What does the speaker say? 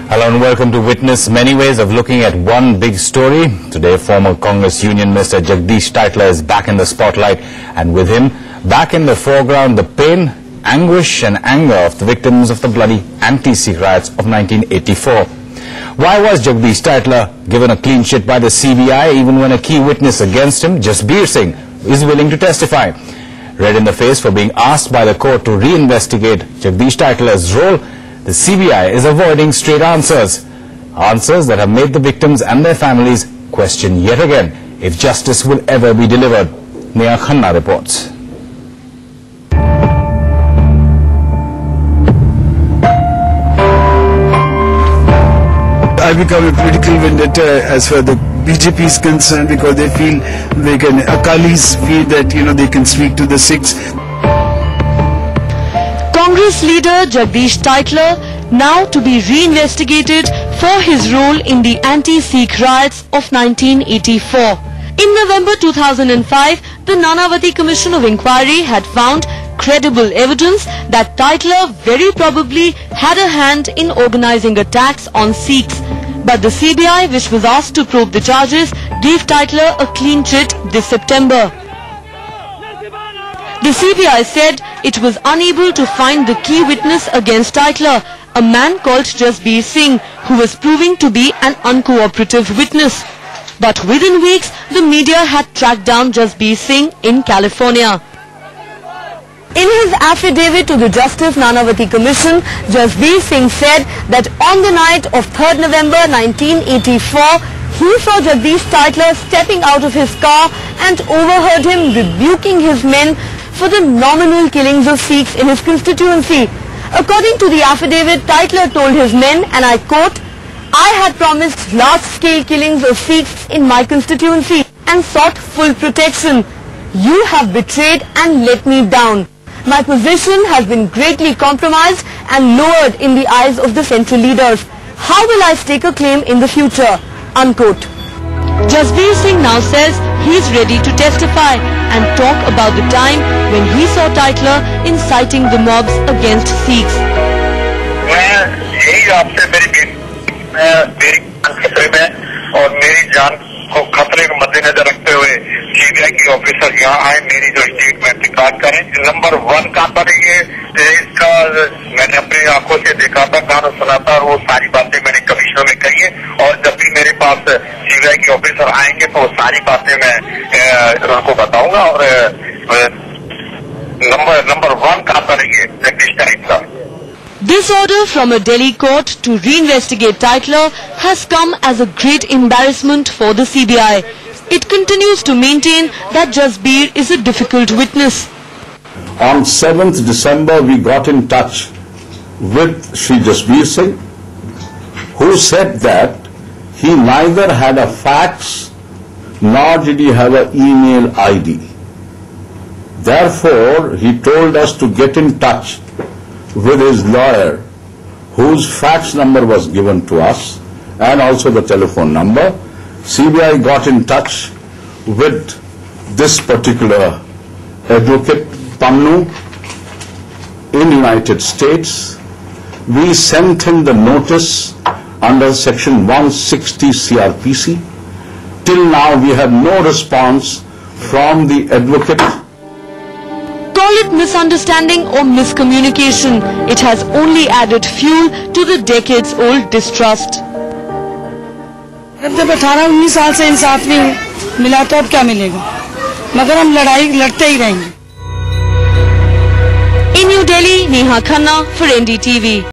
Hello and welcome to Witness. Many ways of looking at one big story. Today, former Congress Union Minister Jagdish Tytler is back in the spotlight, and with him, back in the foreground, the pain, anguish and anger of the victims of the bloody anti-Sikh riots of 1984. Why was Jagdish Tytler given a clean sheet by the CBI even when a key witness against him, Jasbir Singh, is willing to testify? Red in the face for being asked by the court to reinvestigate Jagdish Tytler's role, the CBI is avoiding straight answers. Answers that have made the victims and their families question yet again if justice will ever be delivered. Neha Khanna reports. I become a political vendetta as far as the BJP is concerned, because they feel they can, Akalis feel that, they can speak to the Sikhs. Congress leader Jagdish Tytler now to be reinvestigated for his role in the anti-Sikh riots of 1984. In November 2005, the Nanavati Commission of Inquiry had found credible evidence that Tytler very probably had a hand in organizing attacks on Sikhs. But the CBI, which was asked to probe the charges, gave Tytler a clean chit this September. The CBI said it was unable to find the key witness against Tytler, a man called Jasbir Singh, who was proving to be an uncooperative witness. But within weeks, the media had tracked down Jasbir Singh in California. In his affidavit to the Justice Nanavati Commission, Jasbir Singh said that on the night of 3rd November 1984, he saw Jagdish Tytler stepping out of his car and overheard him rebuking his men for the nominal killings of Sikhs in his constituency. According to the affidavit, Tytler told his men, and I quote, "I had promised large-scale killings of Sikhs in my constituency and sought full protection. You have betrayed and let me down. My position has been greatly compromised and lowered in the eyes of the central leaders. How will I stake a claim in the future?" Unquote. Jasbir Singh now says he's ready to testify and talk about the time when he saw Tytler inciting the mobs against Sikhs. और मेरी जान को खतरे को मद्देनजर रखते हुए CBI के ऑफिसर यहाँ आए, मेरी जो स्टेटमेंट रिकॉर्ड करें। नंबर 1 कहाँ पर ये इसका मैंने अपनी आंखों से देखा था, कानों सुना था, और वो सारी बातें मैंने कमिश्नर में कही है। और जब भी मेरे पास सीबीआई के ऑफिसर आएंगे तो वो सारी बातें मैं उनको बताऊंगा। और नंबर 1 कहाँ पर ये Jagdish Tytler. This order from a Delhi court to reinvestigate Tytler has come as a great embarrassment for the CBI. It continues to maintain that Jasbir is a difficult witness. On 7th December, we got in touch with Shri Jasbir Singh, who said that he neither had a fax nor did he have an email ID. Therefore, he told us to get in touch with his lawyer, whose fax number was given to us and also the telephone number. CBI got in touch with this particular advocate, Pannu, in United States. We sent him the notice under section 160 CRPC. Till now we have no response from the advocate. Call it misunderstanding or miscommunication, it has only added fuel to the decades-old distrust. जब 18-19 साल से इंसाफ नहीं मिला तो अब क्या मिलेगा, मगर हम लड़ाई लड़ते ही रहेंगे। In New Delhi, Neha Khanna for NDTV.